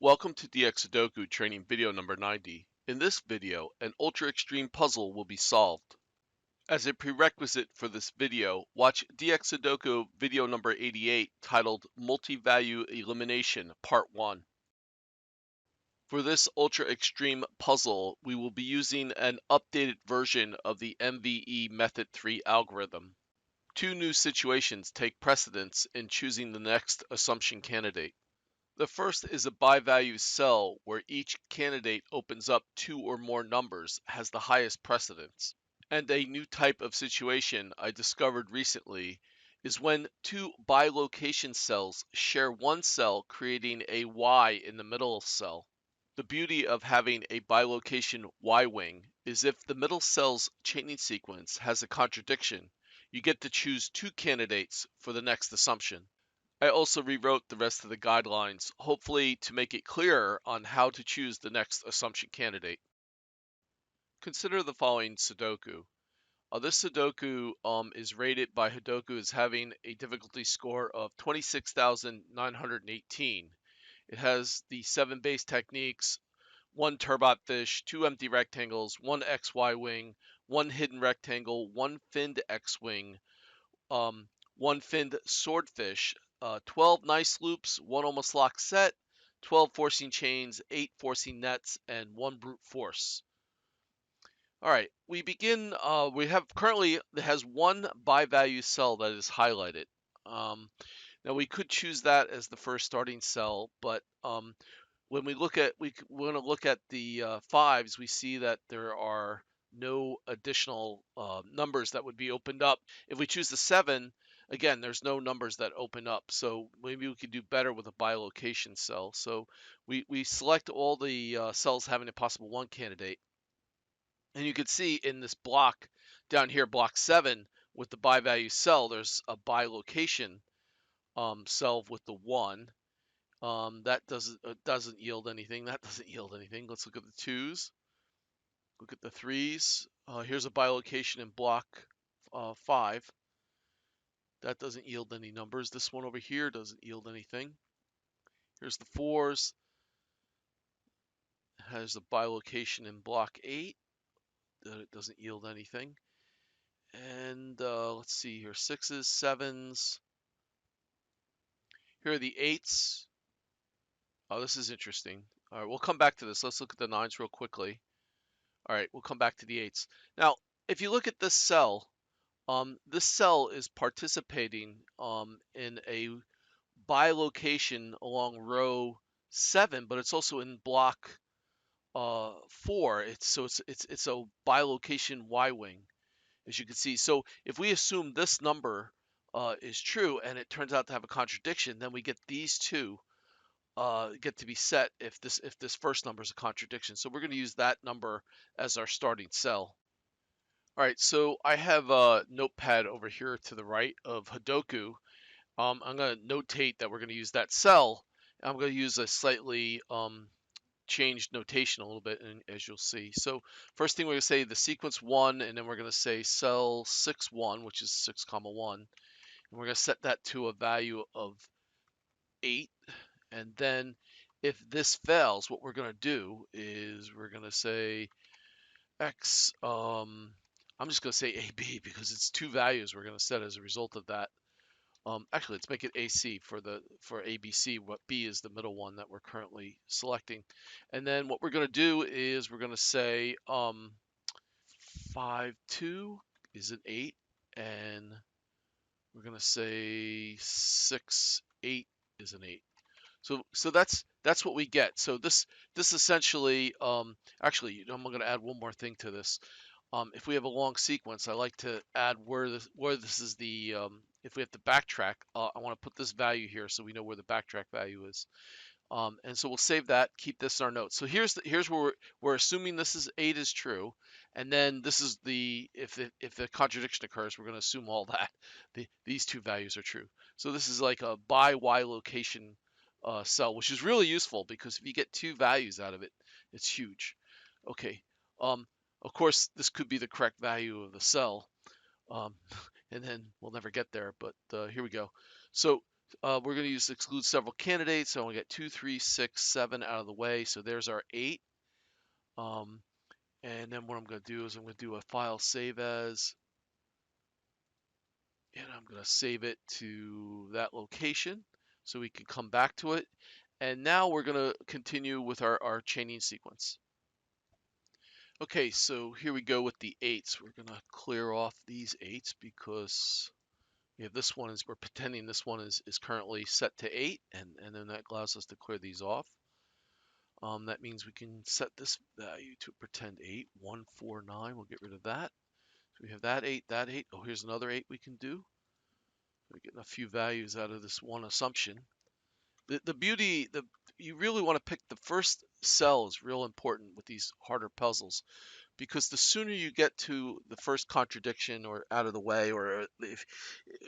Welcome to dxSudoku training video number 90. In this video, an ultra-extreme puzzle will be solved. As a prerequisite for this video, watch dxSudoku video number 88 titled Multi-Value Elimination Part 1. For this ultra-extreme puzzle, we will be using an updated version of the MVE Method 3 algorithm. Two new situations take precedence in choosing the next assumption candidate. The first is a by-value cell where each candidate opens up two or more numbers, has the highest precedence. And a new type of situation I discovered recently is when two bilocation cells share one cell, creating a Y in the middle cell. The beauty of having a bilocation Y wing is if the middle cell's chaining sequence has a contradiction, you get to choose two candidates for the next assumption. I also rewrote the rest of the guidelines, hopefully to make it clearer on how to choose the next assumption candidate. Consider the following Sudoku. This Sudoku is rated by Sudoku as having a difficulty score of 26,918. It has the 7 base techniques, 1 turbot fish, 2 empty rectangles, 1 XY wing, 1 hidden rectangle, 1 finned X wing, 1 finned swordfish, 12 nice loops, 1 almost lock set, 12 forcing chains, 8 forcing nets, and 1 brute force. All right, we begin. We have currently it has 1 by value cell that is highlighted. Now we could choose that as the first starting cell, but when we want to look at the fives, we see that there are no additional numbers that would be opened up. If we choose the 7, again, there's no numbers that open up. So maybe we could do better with a bilocation cell. So we select all the cells having a possible 1 candidate. And you can see in this block down here, block 7, with the by value cell, there's a bilocation cell with the 1. That doesn't yield anything. That doesn't yield anything. Let's look at the 2s. Look at the 3s. Here's a bilocation in block 5. That doesn't yield any numbers. This one over here doesn't yield anything. Here's the 4s. It has a bilocation in block 8. It doesn't yield anything. And let's see here, 6s, 7s. Here are the 8s. Oh, this is interesting. All right, we'll come back to this. Let's look at the 9s real quickly. All right, we'll come back to the 8s. Now, if you look at this cell is participating in a bilocation along row 7, but it's also in block 4. It's a bilocation Y wing, as you can see. So if we assume this number is true and it turns out to have a contradiction, then we get these two get to be set if this first number is a contradiction. So we're going to use that number as our starting cell. All right, so I have a notepad over here to the right of Sudoku. I'm going to notate that we're going to use that cell. I'm going to use a slightly changed notation a little bit, and as you'll see. So first thing we're going to say the sequence 1, and then we're going to say cell 6-1, which is 6, 1. And we're going to set that to a value of 8. And then if this fails, what we're going to do is we're going to say X, I'm just going to say AB because it's 2 values we're going to set as a result of that. Actually, let's make it AC for ABC. What B is the middle one that we're currently selecting. And then what we're going to do is we're going to say 5, 2 is an 8. And we're going to say 6, 8 is an 8. So that's what we get. So this essentially, actually, I'm going to add one more thing to this. If we have a long sequence, I like to add where this is the, if we have to backtrack, I want to put this value here so we know where the backtrack value is. And so we'll save that, keep this in our notes. So here's where we're assuming this is 8 is true, and then this is the if the contradiction occurs, we're going to assume all that these 2 values are true. So this is like a by Y location cell, which is really useful because if you get 2 values out of it, it's huge. Okay. Of course, this could be the correct value of the cell, and then we'll never get there. But here we go. So We're going to use exclude several candidates, so we get 2, 3, 6, 7 out of the way. So there's our 8. Um, and then what I'm going to do is I'm going to do a file save as, and I'm going to save it to that location so we can come back to it. And now we're going to continue with our chaining sequence. Okay, so here we go with the 8s. We're going to clear off these 8s because we have this one we're pretending this one is currently set to 8, and then that allows us to clear these off. That means we can set this value to pretend 8, 1, 4, 9. We'll get rid of that. So we have that 8, that 8. Oh, here's another 8 we can do. We're getting a few values out of this one assumption. The beauty, you really want to pick the first cell is real important with these harder puzzles, because the sooner you get to the first contradiction or out of the way, or if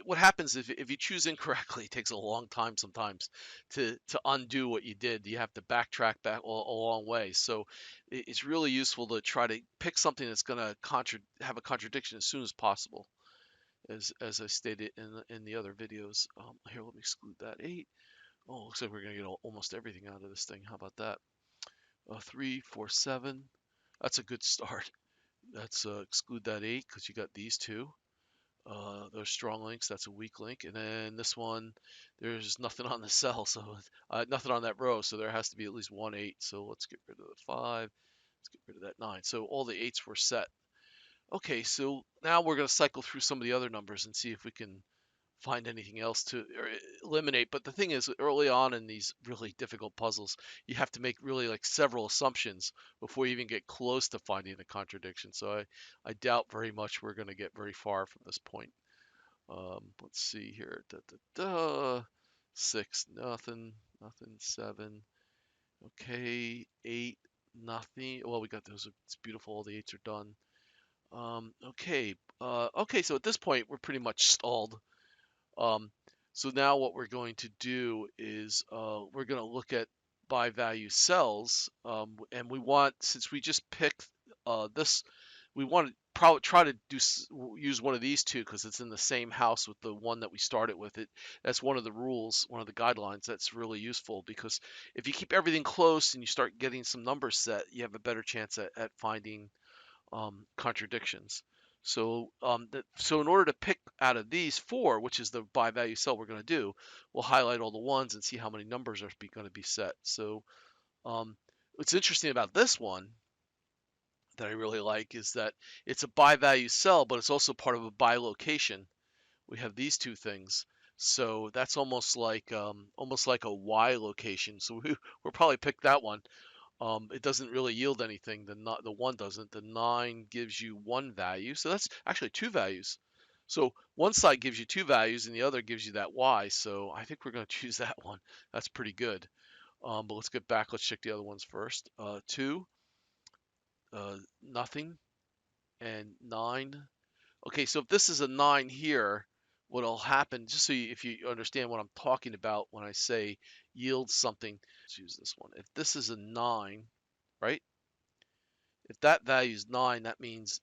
what happens if you choose incorrectly, it takes a long time sometimes to undo what you did. You have to backtrack back a long way. So it's really useful to try to pick something that's going to have a contradiction as soon as possible, as I stated in the other videos. Here, let me exclude that 8. Oh, looks like we're going to get almost everything out of this thing. How about that? 3, 4, 7. That's a good start. Let's exclude that 8 because you got these two. Those strong links, that's a weak link. And then this one, there's nothing on the cell, so nothing on that row, so there has to be at least one 8. So let's get rid of the 5. Let's get rid of that 9. So all the 8s were set. Okay, so now we're going to cycle through some of the other numbers and see if we can find anything else to eliminate. But the thing is, early on in these really difficult puzzles, you have to make really like several assumptions before you even get close to finding the contradiction. So I doubt very much we're going to get very far from this point. Let's see here. 6, nothing. 7. Okay, 8, nothing. Well, we got those. It's beautiful. All the 8s are done. Okay. Okay, so at this point, we're pretty much stalled. So now what we're going to do is we're going to look at by value cells, and we want, since we just picked this, we want to probably try to use one of these two because it's in the same house with the one that we started with. That's one of the rules, one of the guidelines that's really useful, because if you keep everything close and you start getting some numbers set, you have a better chance at finding contradictions. So in order to pick out of these 4, which is the by value cell we're going to do, we'll highlight all the ones and see how many numbers are going to be set. So what's interesting about this one that I really like is that it's a by value cell, but it's also part of a by location. We have these two things. So that's almost like a Y location. So we'll probably pick that one. It doesn't really yield anything. The 1 doesn't. The 9 gives you 1 value. So that's actually 2 values. So one side gives you 2 values and the other gives you that Y. So I think we're going to choose that one. That's pretty good. But let's get back. Let's check the other ones first. 2, nothing, and 9. Okay, so if this is a 9 here, what'll happen, just so if you understand what I'm talking about when I say yield something, let's use this one. If this is a 9, right? If that value is 9, that means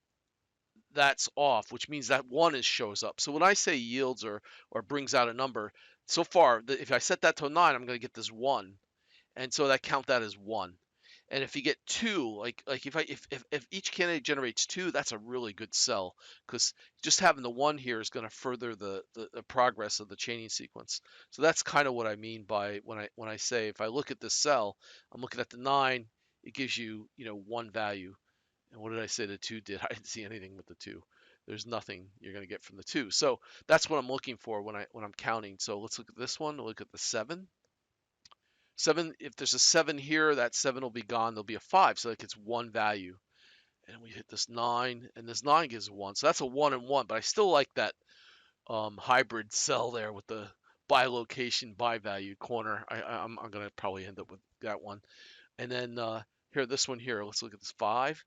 that's off, which means that 1 shows up. So when I say yields or brings out a number, so far, if I set that to a 9, I'm going to get this 1. And so I count that as 1. And if you get 2, like if each candidate generates 2, that's a really good cell, because just having the 1 here is going to further the progress of the chaining sequence. So that's kind of what I mean by when I say if I look at this cell, I'm looking at the 9, it gives you 1 value. And what did I say the 2 did? I didn't see anything with the 2. There's nothing you're going to get from the 2. So that's what I'm looking for when I'm counting. So let's look at this one. Look at the 7. 7, if there's a 7 here, that 7 will be gone. There'll be a 5, so that gets 1 value. And we hit this 9, and this 9 gives 1. So that's a 1 and 1, but I still like that hybrid cell there with the by location, by value corner. I'm going to probably end up with that one. And then here, this one here, let's look at this 5,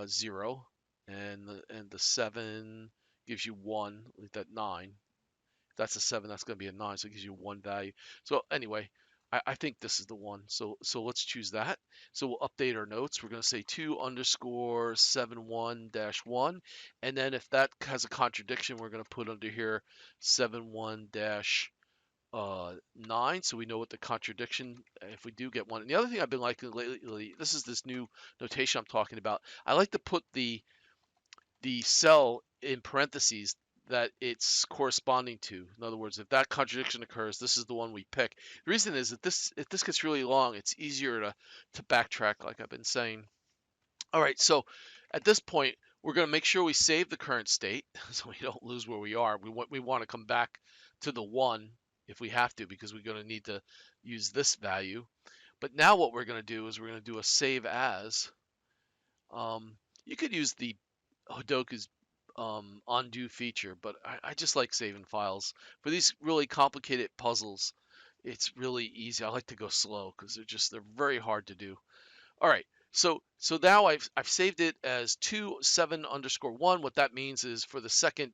0, and the 7 gives you 1, like that 9. If that's a 7, that's going to be a 9, so it gives you 1 value. So anyway, I think this is the one. So let's choose that. So we'll update our notes. We're going to say 2 underscore 71 dash 1. And then if that has a contradiction, we're going to put under here 71 dash 9, so we know what the contradiction, if we do get one. And the other thing I've been liking lately, this is this new notation I'm talking about. I like to put the cell in parentheses that it's corresponding to. In other words, if that contradiction occurs, this is the one we pick. The reason is that if this gets really long, it's easier to backtrack, like I've been saying. All right, so at this point, we're going to make sure we save the current state so we don't lose where we are. We want to come back to the 1 if we have to, because we're going to need to use this value. But now what we're going to do is we're going to do a save as. You could use the Sudoku's undo feature, but I just like saving files. For these really complicated puzzles, it's really easy. I like to go slow because they're very hard to do. All right, so now I've saved it as 27 underscore 1. What that means is for the second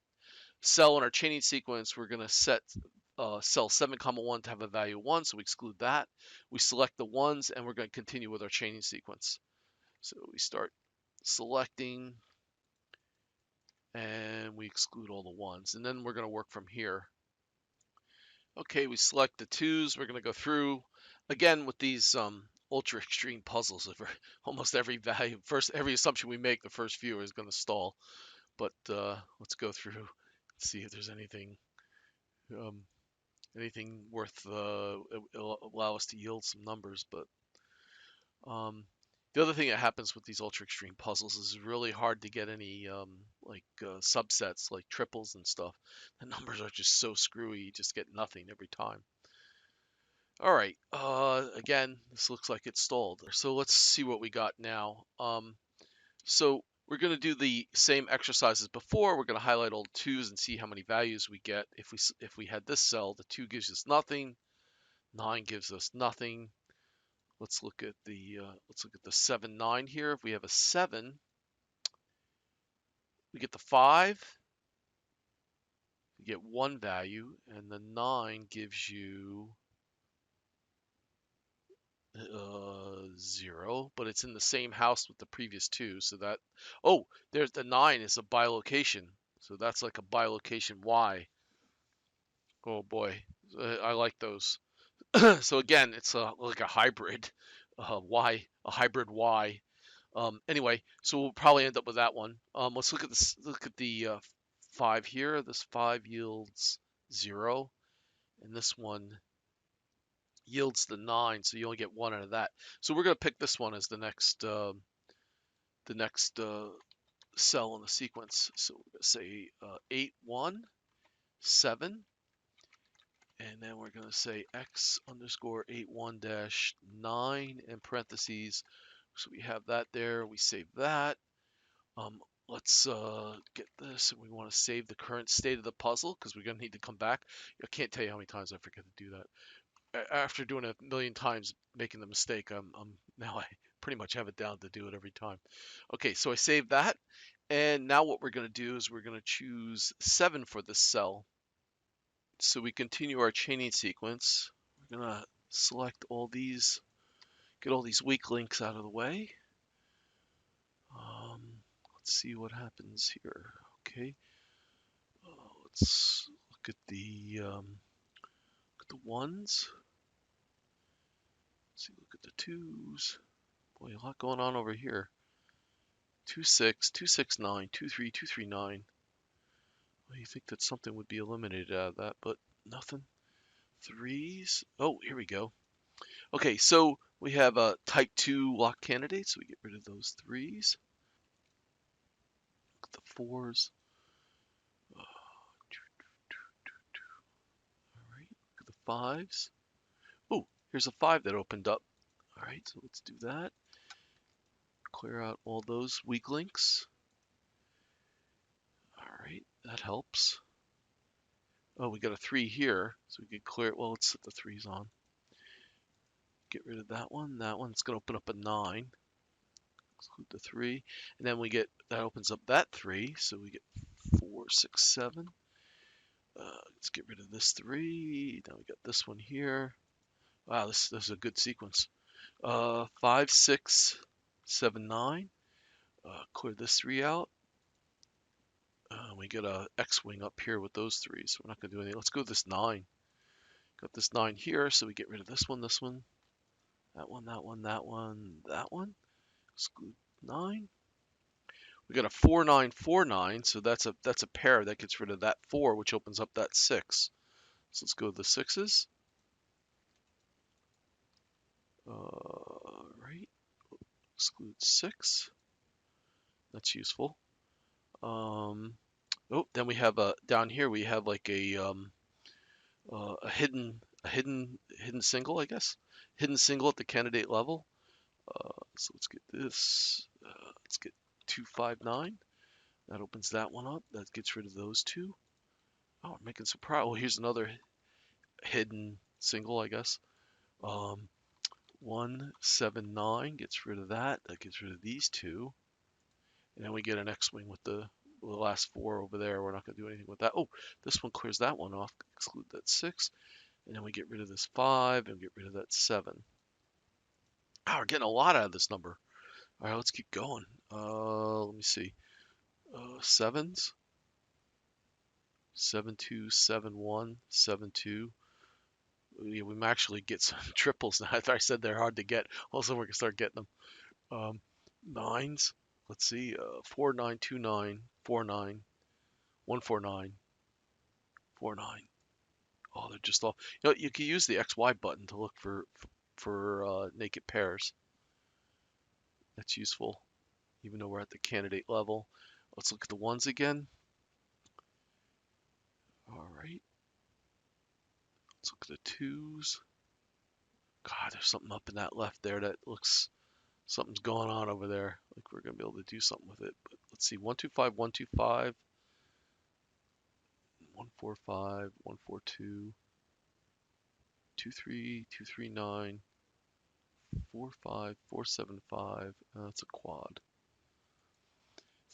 cell in our chaining sequence, we're going to set cell 7, 1 to have a value 1, so we exclude that. We select the ones, and we're going to continue with our chaining sequence. So we start selecting, and we exclude all the ones, and then we're going to work from here. Okay, we select the 2s. We're going to go through again with these ultra extreme puzzles. Almost every value, every assumption we make, the first few is going to stall. But let's go through and see if there's anything worth allow us to yield some numbers. But the other thing that happens with these ultra extreme puzzles is it's really hard to get any subsets like triples and stuff. The numbers are just so screwy, you just get nothing every time. All right, again, this looks like it's stalled. So let's see what we got now. So we're going to do the same exercise as before. We're going to highlight all the 2s and see how many values we get. If we had this cell, the 2 gives us nothing, 9 gives us nothing. Let's look at the 7, 9 here. If we have a 7, we get the 5. We get 1 value, and the 9 gives you 0, but it's in the same house with the previous 2. So that, oh, there's the 9 is a bilocation. So that's like a bilocation Y. Oh boy, I like those. So again, it's like a hybrid Y, a hybrid Y. Anyway, so we'll probably end up with that one. Let's look at this. Look at the 5 here. This 5 yields 0, and this one yields the 9. So you only get 1 out of that. So we're going to pick this one as the next cell in the sequence. So we're going to say 8, 1, 7. And then we're going to say x underscore 81 dash 9 in parentheses. So we have that there. We save that. Let's get this. And we want to save the current state of the puzzle because we're going to need to come back. I can't tell you how many times I forget to do that. After doing it a million times, making the mistake, now I pretty much have it down to do it every time. Okay, so I saved that. And now what we're going to do is we're going to choose 7 for this cell. So we continue our chaining sequence. We're going to select all these, get all these weak links out of the way. Let's see what happens here. Okay. Let's look at the ones. Let's see, look at the 2s. Boy, a lot going on over here. 2, 6, 2, 6, 9, 2, 3, 2, 3, 9. Well, you think that something would be eliminated out of that, but nothing. 3s. Oh, here we go. Okay, so we have a type 2 lock candidate, so we get rid of those 3s. Look at the 4s. All right, look at the 5s. Oh, here's a 5 that opened up. All right, so let's do that. Clear out all those weak links. All right, that helps. Oh, we got a 3 here, so we can clear it. Well, let's set the 3s on. Get rid of that one. That one's going to open up a 9. Exclude the 3. And then we get, that opens up that 3, so we get 4, 6, 7. Let's get rid of this 3. Now we got this one here. Wow, this is a good sequence. 5, 6, 7, 9. Clear this 3 out. We get a X-wing up here with those 3s. We're not going to do anything. Let's go with this 9. Got this 9 here, so we get rid of this one, that one, that one, that one, that one. Exclude 9. We got a 4, 9, 4, 9, so that's a pair that gets rid of that 4, which opens up that 6. So let's go with the 6s. Right. Exclude 6. That's useful. Oh, then we have down here we have like a hidden single, I guess. Hidden single at the candidate level. So let's get this. Let's get 259. That opens that one up. That gets rid of those 2. Oh, we're making some progress. Oh, here's another hidden single, I guess. 179 gets rid of that. That gets rid of these 2. And then we get an X-wing with the last 4 over there. We're not going to do anything with that. Oh, this one clears that one off. Exclude that 6. And then we get rid of this 5 and get rid of that 7. Oh, we're getting a lot out of this number. All right, let's keep going. Let me see. 7s. 7, 2, 7, 1, 7, 2. Yeah, we might actually get some triples now. After I said they're hard to get. Also, we're going to start getting them. 9s. Let's see. 4, 9, 2, 9, 4, 9, 1, 4, 9, 4, 9. Oh, they're just all. You can use the XY button to look for naked pairs. That's useful, even though we're at the candidate level. Let's look at the 1s again. All right. Let's look at the 2s. God, there's something up in that left there that looks something's going on over there. Like we're gonna be able to do something with it. But let's see. 1, 2, 5, 1, 2, 5, 1, 4, 5, 1, 4, 2, 2, 3, 2, 3, 9, 4, 5, 4, 7, 5. That's a quad.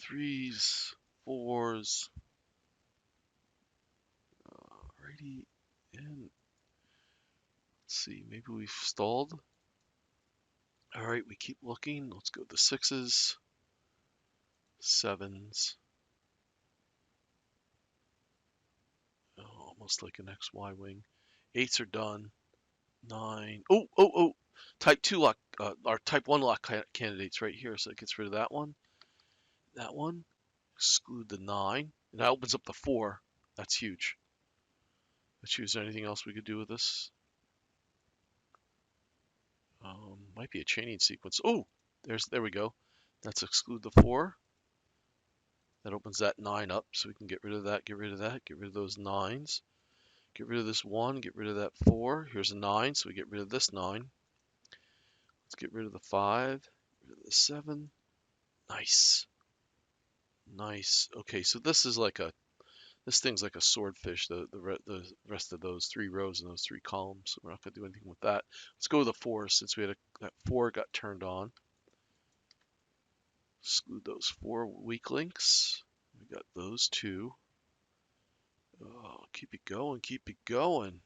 3s, 4s. Alrighty. And let's see. Maybe we've stalled. All right, we keep looking. Let's go with the 6s, 7s. Oh, almost like an XY wing. 8s are done. 9. Oh. Type 2 lock, or type 1 lock candidates right here. So it gets rid of that one. That one. Exclude the 9. And that opens up the 4. That's huge. Let's use anything else we could do with this. Might be a chaining sequence. Oh, there we go. Let's exclude the 4. That opens that 9 up, so we can get rid of that, get rid of that, get rid of those 9s. Get rid of this 1, get rid of that 4. Here's a 9, so we get rid of this 9. Let's get rid of the 5, get rid of the 7. Nice. Nice. Okay, so this thing's like a swordfish, the rest of those 3 rows and those 3 columns. So we're not going to do anything with that. Let's go with the 4 since we had that 4 got turned on. Exclude those 4 weak links. We got those 2. Oh, keep it going, keep it going.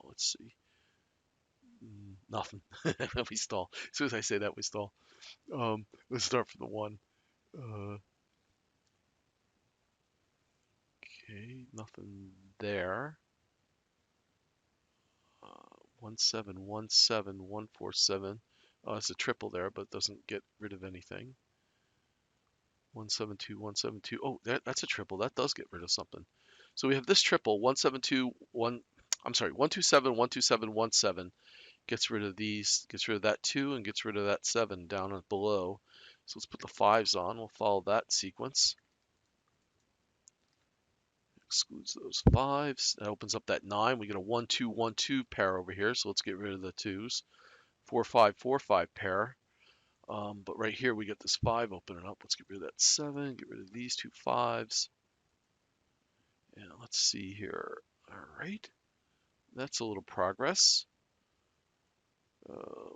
Let's see. Nothing. We stall. As soon as I say that, we stall. Let's start from the 1. Okay, nothing there. 1717 147. Oh, it's a triple there, but it doesn't get rid of anything. 172 172. Oh, that's a triple. That does get rid of something. So we have this triple 172 1. I'm sorry, 127 127 17. Gets rid of these, gets rid of that 2, and gets rid of that 7 down below. So let's put the 5s on. We'll follow that sequence. Excludes those 5s. That opens up that 9. We get a 1 2 1 2 pair over here. So let's get rid of the 2s. 4 5 4 5 pair. But right here we get this 5 opening up. Let's get rid of that 7. Get rid of these 2 5s. And let's see here. All right. That's a little progress.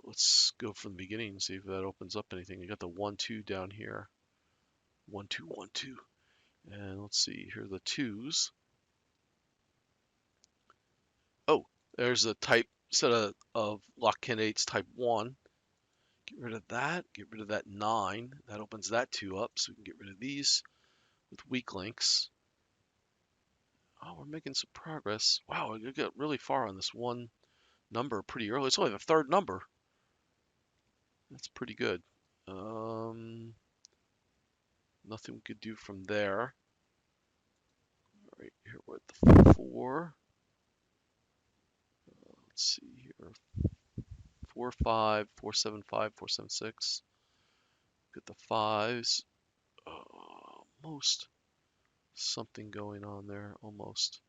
Let's go from the beginning and see if that opens up anything. You got the 1 2 down here. 1 2 1 2. And let's see, here are the 2s. Oh, there's a type set of lock candidates type 1. Get rid of that. Get rid of that 9. That opens that 2 up, so we can get rid of these with weak links. Oh, we're making some progress. Wow, we got really far on this one number pretty early. It's only the third number. That's pretty good. Nothing we could do from there. Right here, we're at the 4. Let's see here. 4, 5, 4, 7, 5, 4, 7, 6. Get the 5s. Almost something going on there. Almost.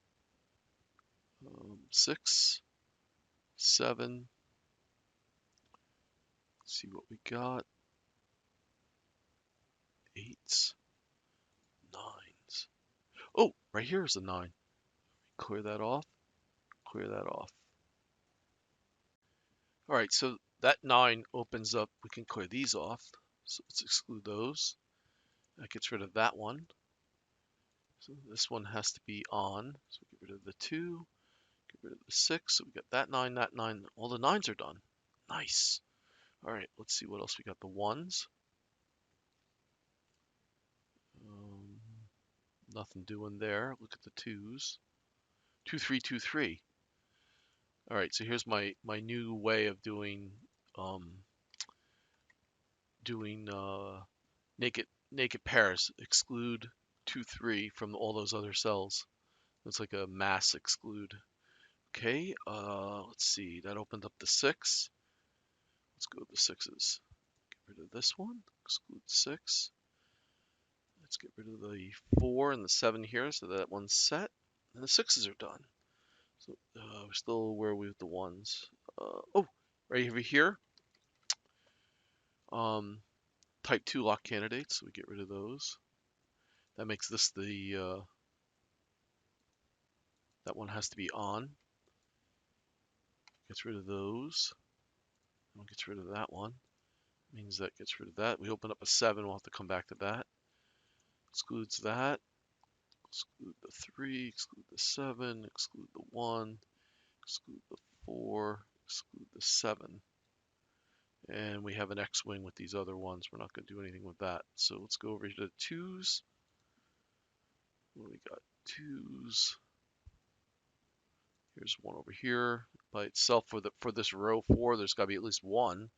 6, 7. Let's see what we got. 8s, 9s. Oh, right here is a 9. Clear that off. Clear that off. All right, so that 9 opens up. We can clear these off. So let's exclude those. That gets rid of that one. So this one has to be on. So we get rid of the 2. Get rid of the 6. So we got that 9, that 9. All the 9s are done. Nice. All right, let's see what else we got. The 1s. Nothing doing there. Look at the 2s. 2, 3, 2, 3. All right, so here's my new way of doing naked pairs. Exclude 2, 3 from all those other cells. It's like a mass exclude. Okay, let's see. That opened up the 6. Let's go with the 6s. Get rid of this one. Exclude 6. Let's get rid of the 4 and the 7 here, so that one's set. And the 6s are done. So we're still where we with the 1s. Oh, right over here. Type 2 lock candidates, so we get rid of those. That makes this the, that one has to be on. Gets rid of those. One gets rid of that one. Means that gets rid of that. We open up a 7, we'll have to come back to that. Excludes that. Exclude the 3, exclude the 7, exclude the 1, exclude the 4, exclude the 7. And we have an X-wing with these other ones. We're not going to do anything with that. So let's go over to the 2s. What do we got? 2s. Here's one over here. By itself, for this row 4, there's got to be at least one.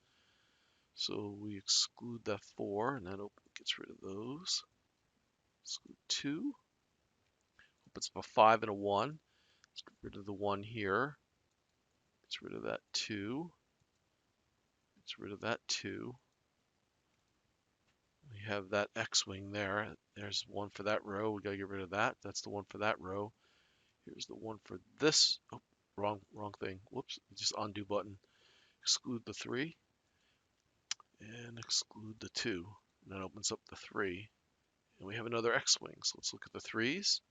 So we exclude that 4, and that gets rid of those. Exclude 2. Opens up a 5 and a 1. Let's get rid of the 1 here. Gets rid of that 2. Gets rid of that 2. We have that X-wing there. There's one for that row. We gotta get rid of that. That's the one for that row. Here's the one for this. Oh, wrong thing. Whoops. Just undo button. Exclude the 3 and exclude the 2. And that opens up the 3. And we have another X-wing. So let's look at the 3s.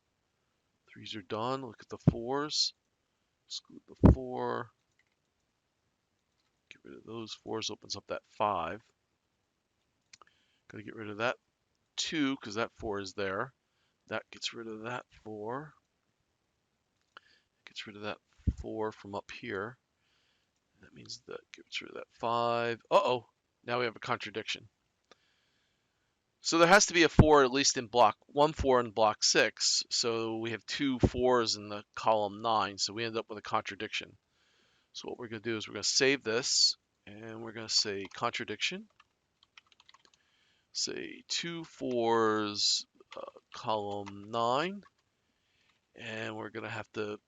3s are done. Look at the 4s. Exclude the 4. Get rid of those 4s. Opens up that 5. Gotta get rid of that 2 because that 4 is there. That gets rid of that 4. Gets rid of that 4 from up here. That means that gets rid of that 5. Uh-oh, now we have a contradiction. So there has to be a 4 at least in block 1 4 in block 6. So we have 2 4s in the column 9. So we end up with a contradiction. So what we're going to do is we're going to save this and we're going to say contradiction. Say 2 4s column 9. And we're going to have to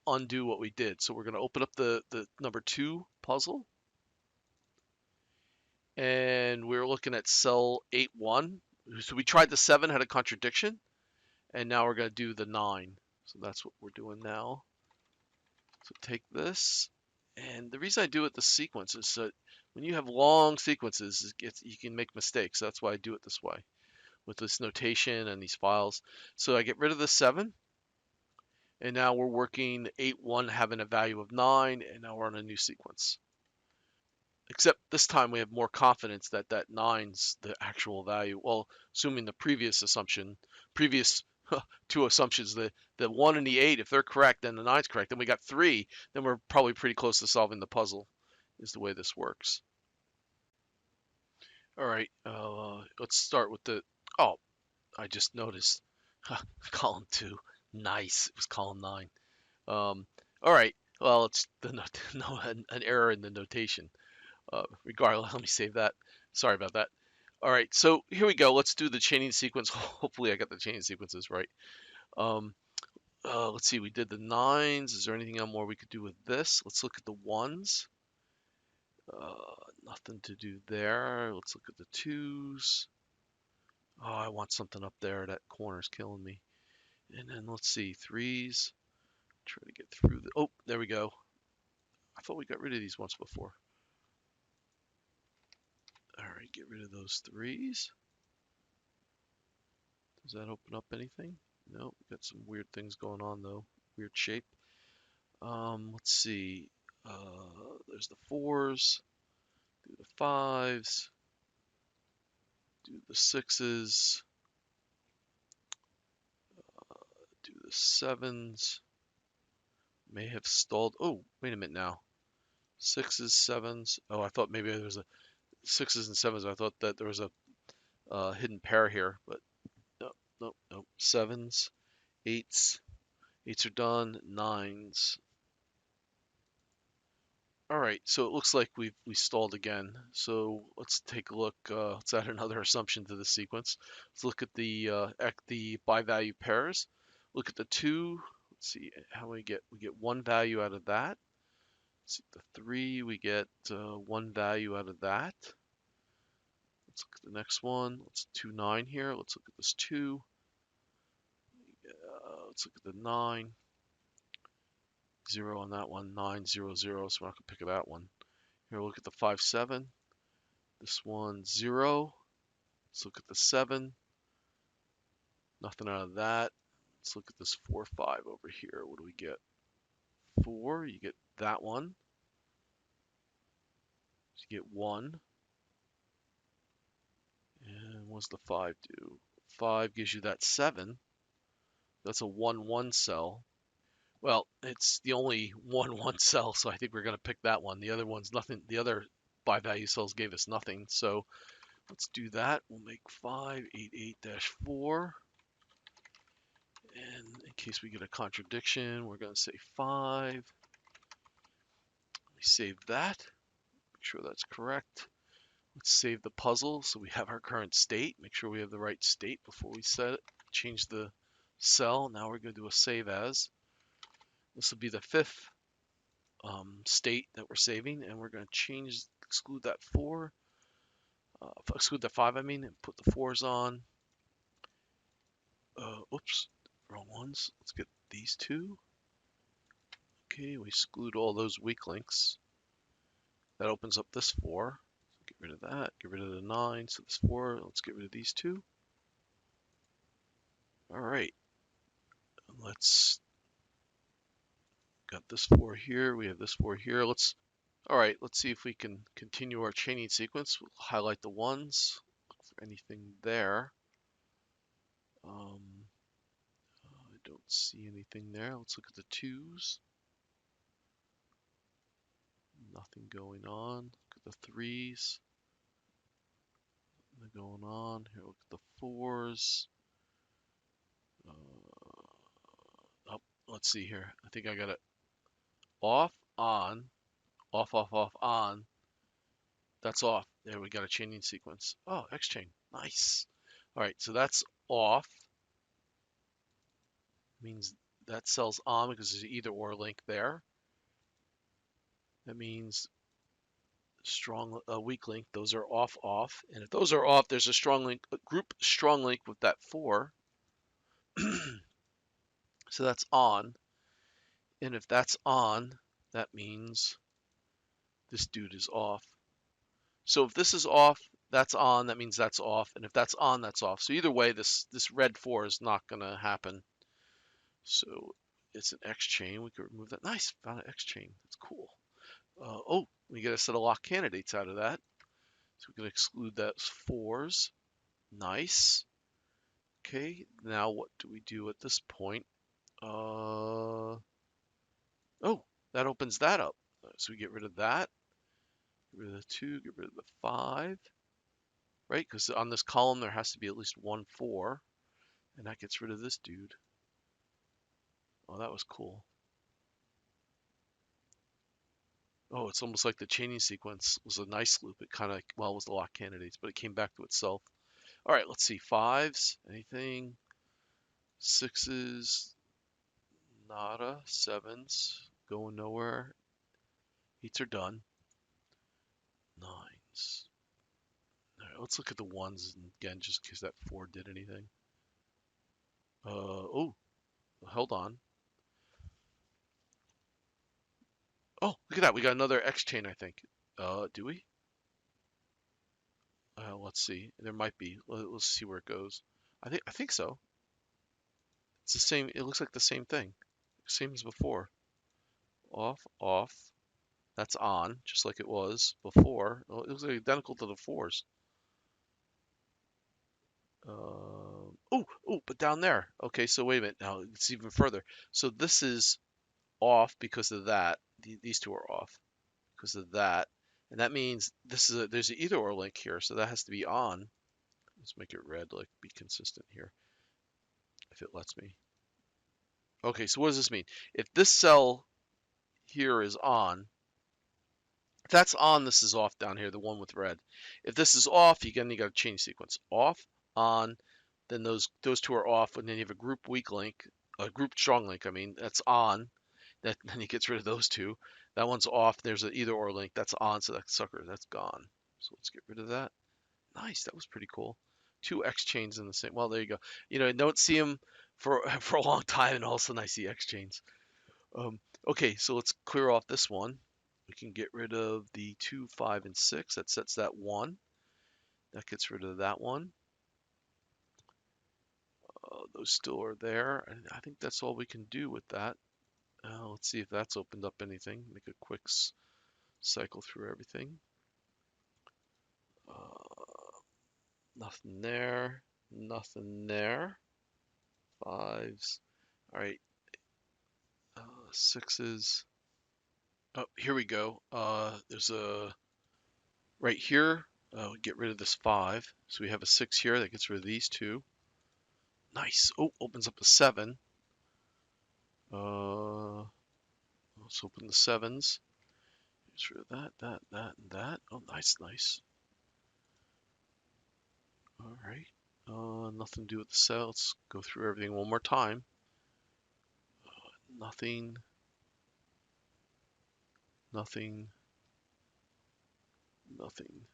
undo what we did. So we're going to open up the number 2 puzzle. And we're looking at cell 8-1. So we tried the 7, had a contradiction. And now we're going to do the 9. So that's what we're doing now. So take this. And the reason I do it the sequence is that when you have long sequences, you can make mistakes. That's why I do it this way with this notation and these files. So I get rid of the 7. And now we're working 8-1 having a value of 9. And now we're on a new sequence. Except this time we have more confidence that that 9's the actual value. Well, assuming the previous assumption, previous two assumptions. The 1 and the 8, if they're correct, then the 9's correct. Then we got 3. Then we're probably pretty close to solving the puzzle, is the way this works. All right, let's start with the. Oh, I just noticed. Column 2. Nice. It was column 9. All right. Well, it's the no an error in the notation. Regardless, let me save that. Sorry about that. All right, so here we go. Let's do the chaining sequence. Hopefully, I got the chaining sequences right. Um, let's see. We did the 9s. Is there anything more we could do with this? Let's look at the 1s. Nothing to do there. Let's look at the 2s. Oh, I want something up there. That corner's killing me. And then let's see. 3s. Try to get through the. Oh, there we go. I thought we got rid of these once before. All right, get rid of those 3s. Does that open up anything? No, got some weird things going on though. Weird shape. Let's see. There's the 4s. Do the 5s. Do the 6s. Do the 7s. May have stalled. Oh, wait a minute now. 6s, 7s. Oh, I thought maybe there was a 6s and 7s. I thought that there was a hidden pair here, but no, no, no. 7s, 8s. 8s are done. 9s. All right, so it looks like we stalled again. So let's take a look. Let's add another assumption to the sequence. Let's look at the by-value pairs. Look at the 2. Let's see how we get. We get 1 value out of that. Let's see the 3. We get 1 value out of that. Let's look at the next one. Let's 2, 9 here. Let's look at this 2. Let's look at the 9. 0 on that one. 9, 0, 0. So we're not gonna pick that one. Here, look at the 5, 7. This one, 0. Let's look at the 7. Nothing out of that. Let's look at this 4, 5 over here. What do we get? 4. You get that one. You get 1. And what's the 5 do? 5 gives you that 7. That's a 1, 1 cell. Well, it's the only 1, 1 cell, so I think we're going to pick that one. The other one's nothing. The other by value cells gave us nothing. So let's do that. We'll make 588-4. And in case we get a contradiction, we're going to say 5. Let me save that. Make sure that's correct. Let's save the puzzle so we have our current state. Make sure we have the right state before we set it. Change the cell. Now we're going to do a save as. This will be the 5th state that we're saving, and we're going to exclude that 4. Exclude the 5, I mean, and put the 4s on. Oops, wrong ones. Let's get these 2. Okay, we exclude all those weak links. That opens up this 4. So get rid of that. Get rid of the 9. So this 4. Let's get rid of these 2. All right. Let's got this 4 here. We have this 4 here. All right. Let's see if we can continue our chaining sequence. We'll highlight the 1s. Look for anything there. I don't see anything there. Let's look at the 2s. Nothing going on. Look at the 3s. Nothing going on. Here, look at the 4s. Oh, let's see here. I think I got it off, on, off, off, off, on. That's off. There, we got a chaining sequence. Oh, X chain. Nice. All right, so that's off. Means that cell's on because there's an either or link there. That means strong, weak link. Those are off, off. And if those are off, there's a strong link, a group strong link with that 4. So that's on. And if that's on, that means this dude is off. So if this is off, that's on, that means that's off. And if that's on, that's off. So either way, this red 4 is not going to happen. So it's an X chain. We could remove that. Nice, found an X chain. That's cool. Oh, we get a set of lock candidates out of that. So we can exclude those 4s. Nice. Okay, now what do we do at this point? Oh, that opens that up. So we get rid of that, get rid of the 2, get rid of the 5, right? Because on this column there has to be at least one 4, and that gets rid of this dude. Oh, that was cool. Oh, it's almost like the chaining sequence was a nice loop. It kind of, well, it was the lock candidates, but it came back to itself. All right, let's see. 5s, anything? 6s, nada. 7s, going nowhere. 8s are done. 9s. All right, let's look at the 1s again, just because that 4 did anything. Oh, hold on. Oh, look at that. We got another X chain, I think. Do we? Let's see. There might be. Let's see where it goes. I think so. It's the same. It looks like the same thing. Same as before. Off, off. That's on, just like it was before. Well, it looks like identical to the 4s. Oh, but down there. Okay, so wait a minute. Now it's even further. So this is off because of that. These two are off because of that. And that means there's an either or link here, so that has to be on. Let's make it red, like be consistent here, if it lets me. Okay, so what does this mean? If this cell here is on, if that's on, this is off down here, the one with red. If this is off, you got to change sequence. Off, on, then those two are off, and then you have a group weak link, a group strong link, I mean, that's on. Then he gets rid of those two. That one's off. There's an either or link. That's on, so that sucker, that's gone. So let's get rid of that. Nice, that was pretty cool. Two X chains in the same. Well, there you go. I don't see them for for a long time, and all of a sudden I see X chains. Okay, so let's clear off this one. We can get rid of the 2, 5, and 6. That sets that 1. That gets rid of that one. Those still are there, and I think that's all we can do with that. Let's see if that's opened up anything. Make a quick cycle through everything. Nothing there. Nothing there. 5s. All right. 6s. Oh, here we go. There's a right here. Get rid of this 5. So we have a 6 here that gets rid of these two. Nice. Oh, opens up a 7. Let's open the 7s. Gets rid of that, and that. Oh, nice, nice. All right. Nothing to do with the cell. Let's go through everything one more time. Nothing. Nothing. Nothing.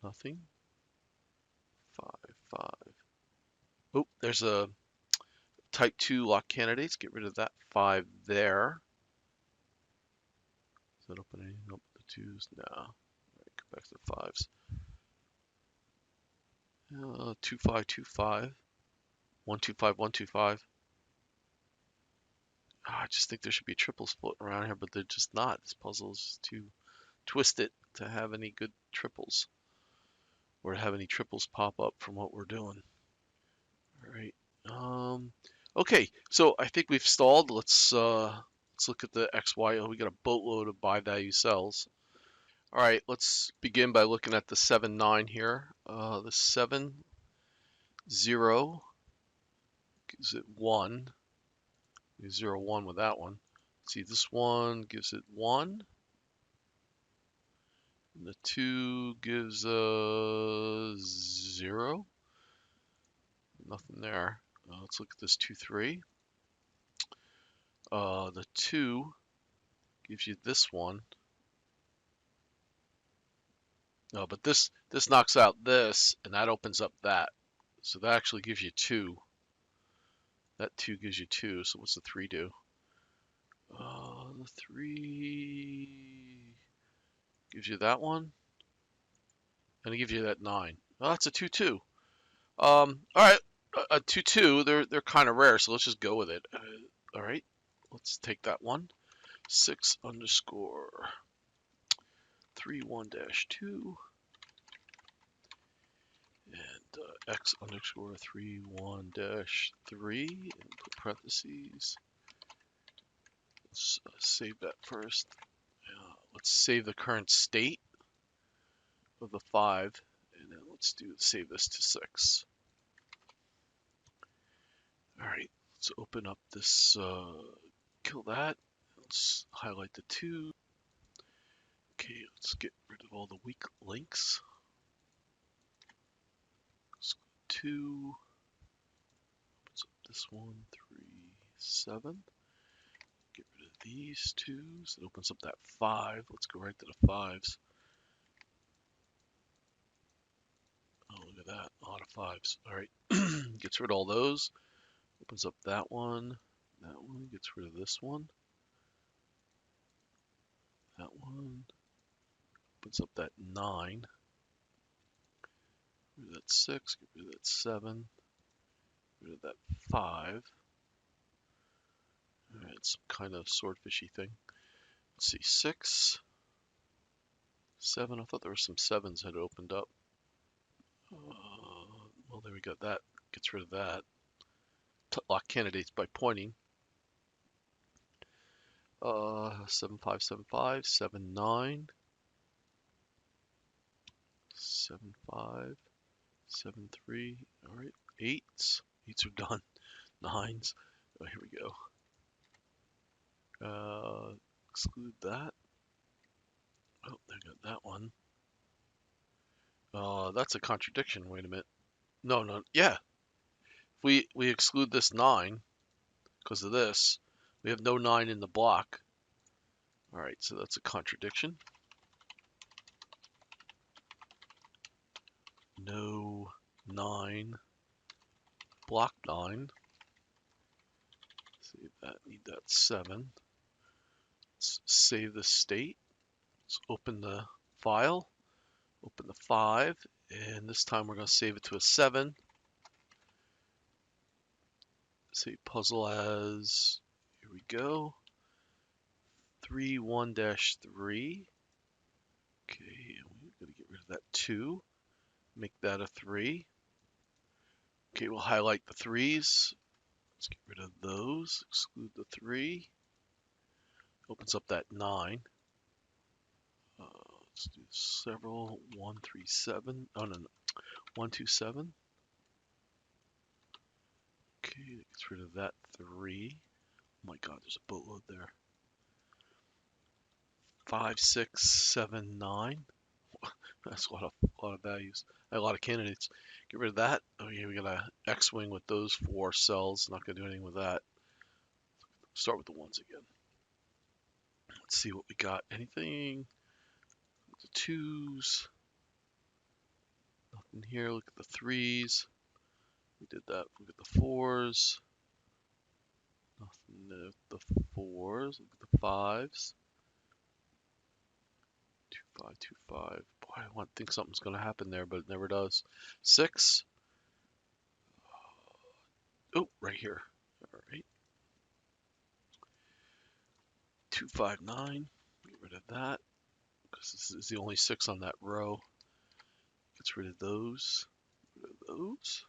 Nothing. 5, 5. Oh, there's a type 2 lock candidates. Get rid of that 5 there. Is that opening? Nope, the 2s. No. All right, go back to the 5s. 2, 5, 2, 5. 1, 2, 5, 1, 2, 5. I just think there should be triples floating around here, but they're just not. This puzzle is too twisted to have any good triples, or to have any triples pop up from what we're doing. All right. Okay, so I think we've stalled. Let's look at the XY. Oh, we got a boatload of buy value cells. All right, let's begin by looking at the 7, 9 here. The 7, 0 gives it 1. 0, 1 with that one. See, this one gives it 1. And the 2 gives a 0. Nothing there. Let's look at this 2, 3. The 2 gives you this one. No, but this knocks out this, and that opens up that. So that actually gives you 2. That 2 gives you 2. So what's the 3 do? The 3 gives you that one, and it gives you that 9. Oh, that's a 2, 2. All right, a 2, 2. They're kind of rare, so let's just go with it. All right, let's take that one. 6 underscore 3 1 dash 2. and x underscore 31 dash 3 and put parentheses. Let's save that first. Let's save the current state of the 5, and then let's save this to 6. All right, let's open up this, kill that. Let's highlight the 2. Okay, let's get rid of all the weak links. Let's go 2. Opens up this 1, 3, 7. Get rid of these 2s. It opens up that 5. Let's go right to the 5s. Oh, look at that. A lot of 5s. All right. Gets rid of all those. Opens up that one. That one. Gets rid of this one. That one. Opens up that 9. Get rid of that 6. Get rid of that 7. Get rid of that 5. All right. Some kind of swordfishy thing. Let's see. 6. 7. I thought there were some 7s had opened up. Well, there we go. That gets rid of that. Lock candidates by pointing. 7 5 7 5 7 9 7 5 7 3. All right, 8s. 8s are done. 9s. Oh, here we go. Exclude that. Oh, I got that one. That's a contradiction. Wait a minute. No. Yeah. If we exclude this 9 because of this, we have no 9 in the block. All right, so that's a contradiction. No 9. Block 9. Save that. Need that 7. Let's save the state. Let's open the file. Open the 5. And this time we're going to save it to a 7. Save puzzle as, here we go, 3 1-3. Okay, we're going to get rid of that 2. Make that a 3. Okay, we'll highlight the 3s. Let's get rid of those. Exclude the 3. Opens up that 9. Let's do several. 1 3 7. Oh no, 1 2 7. Okay, that gets rid of that 3. Oh my god, there's a boatload there. 5 6 7 9. That's a lot of values. A lot of candidates. Get rid of that. Oh yeah, we got a X-wing with those 4 cells. Not gonna do anything with that. Start with the 1s again. Let's see what we got. Anything? The 2s. Nothing here. Look at the 3s. We did that. Look at the 4s. Nothing at the 4s. Look at the 5s. 2 5 2 5. Boy, I think something's gonna happen there, but it never does. 6. Oh, right here. All right. 2 5 9. Get rid of that because this is the only 6 on that row. Gets rid of those. Get rid of those.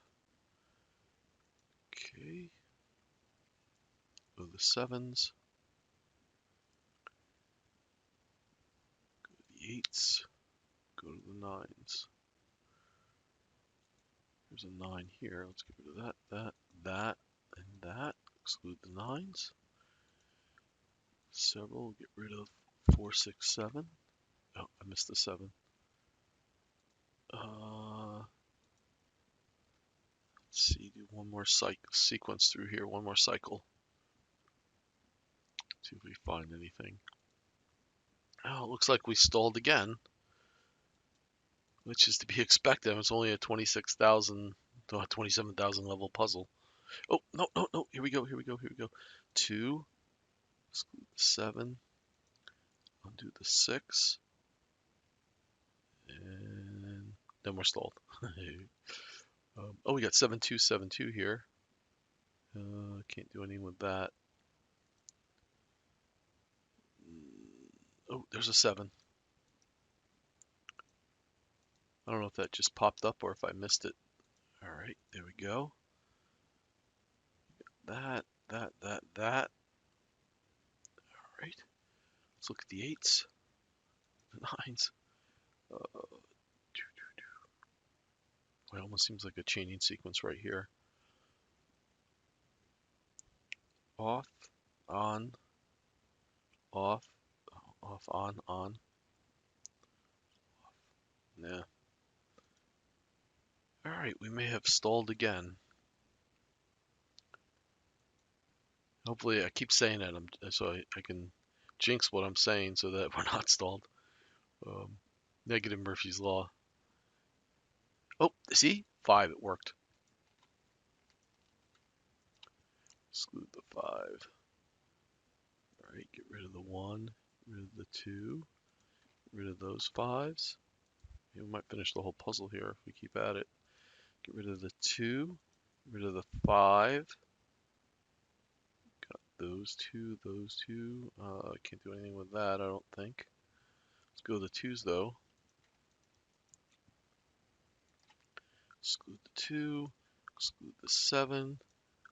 Okay. Go to the 7s. Go to the 8s. Go to the 9s. There's a 9 here. Let's get rid of that, and that. Exclude the 9s. Several. Get rid of 4 6 7. Oh, I missed the 7. Let's see. Do one more sequence through here. One more cycle. See if we find anything. Oh, it looks like we stalled again, which is to be expected. It's only a 26,000 to 27,000 level puzzle. Oh, no. Here we go. 2. Exclude the 7. Undo the 6. And then we're stalled. Oh, we got 7 2 7 2 here. Can't do anything with that. Oh, there's a 7. I don't know if that just popped up or if I missed it. All right, there we go. That. All right. Let's look at the 8s, the 9s. It almost seems like a chaining sequence right here. Off, on, off, off, on. Yeah. All right, we may have stalled again. Hopefully, I keep saying that so I can jinx what I'm saying so that we're not stalled. Negative Murphy's Law. Oh, see? 5, it worked. Exclude the 5. All right, get rid of the 1, get rid of the 2, get rid of those 5s. We might finish the whole puzzle here if we keep at it. Get rid of the 2, get rid of the 5. Got those two. I can't do anything with that, I don't think. Let's go to the 2s though. Exclude the 2, exclude the 7,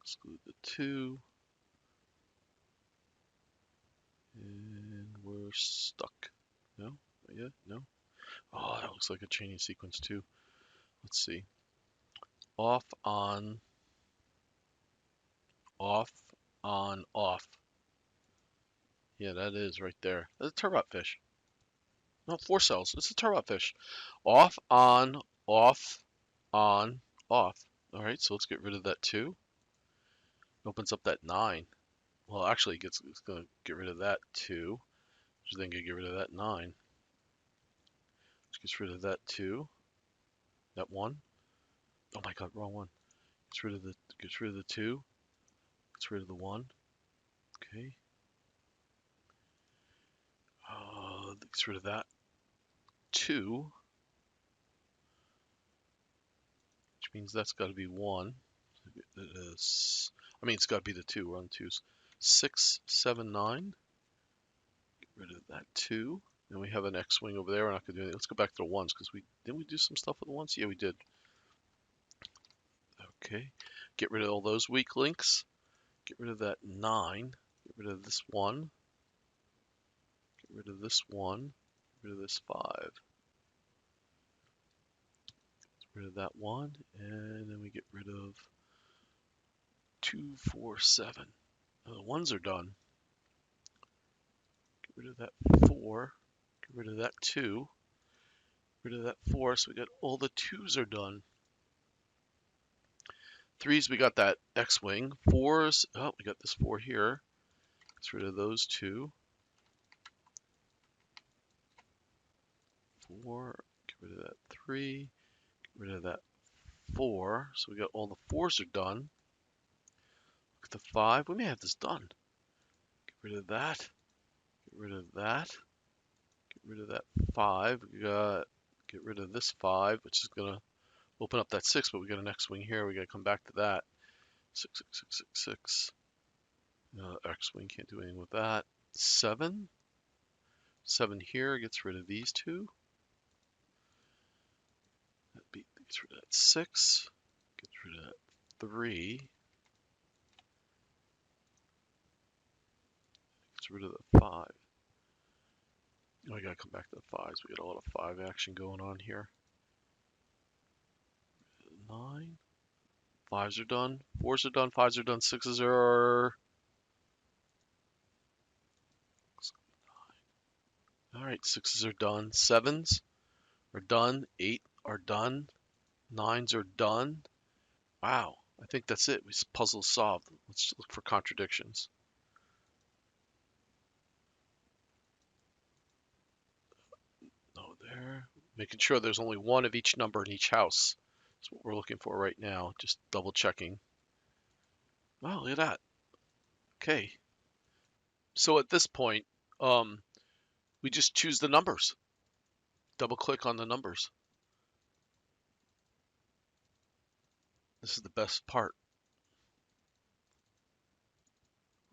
exclude the 2, and we're stuck. No? Not yet? No? Oh, that looks like a chaining sequence too. Let's see. Off, on, off, on, off. Yeah, that is right there. That's a turbot fish. No, 4 cells. It's a turbot fish. Off, on, off, on, off. All right, so let's get rid of that 2. Opens up that 9. Well, actually, it's going to get rid of that 2, which is then going to get rid of that 9. Which gets rid of that 2. That 1. Oh my God, wrong one. Gets rid of the 2. Gets rid of the 1. Okay. Gets rid of that 2. Which means that's got to be 1. It's got to be the 2. We're on 2s. 6, 7, 9. Get rid of that 2. And we have an X-wing over there. We're not going to do anything. Let's go back to the 1s because didn't we do some stuff with the 1s? Yeah, we did. Okay. Get rid of all those weak links. Get rid of that 9. Get rid of this 1. Get rid of this 1. Get rid of this 5. Get rid of that 1. And then we get rid of 2, 4, 7. Now the 1s are done. Get rid of that 4. Get rid of that 2. Get rid of that 4. So we got all the 2s are done. 3s, we got that X-wing. 4s, oh, we got this 4 here. Get rid of those 2. 4. Get rid of that 3. Get rid of that 4. So we got all the 4s are done. Look at the 5. We may have this done. Get rid of that. Get rid of that. Get rid of that 5. We got get rid of this 5, which is gonna open up that 6, but we got an X-wing here. We gotta come back to that. 6, 6, 6, 6, 6. X-wing can't do anything with that. 7. 7 here gets rid of these 2. Gets rid of that 6. Gets rid of that 3. Gets rid of the 5. Oh, I gotta come back to the 5s. We got a lot of 5 action going on here. 9. 5s are done. 4s are done. 5s are done. 6s are. All right, 6s are done. 7s are done. 8 are done. 9s are done. Wow, I think that's it. Puzzle solved. Let's look for contradictions. No, there. Making sure there's only one of each number in each house. That's what we're looking for right now. Just double checking. Oh, look at that. Okay. So at this point, we just choose the numbers. Double click on the numbers. This is the best part.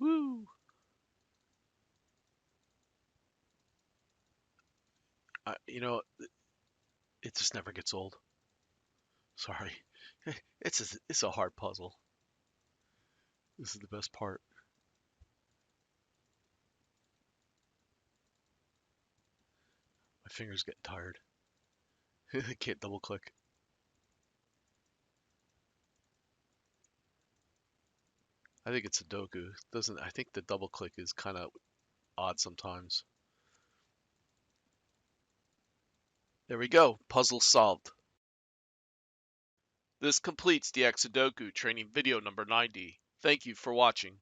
Woo! You know, It just never gets old. Sorry. It's a hard puzzle. This is the best part. My fingers getting tired. I can't double click. I think it's Sudoku. Doesn't I think the double click is kind of odd sometimes. There we go. Puzzle solved. This completes dxSudoku training video number 90. Thank you for watching.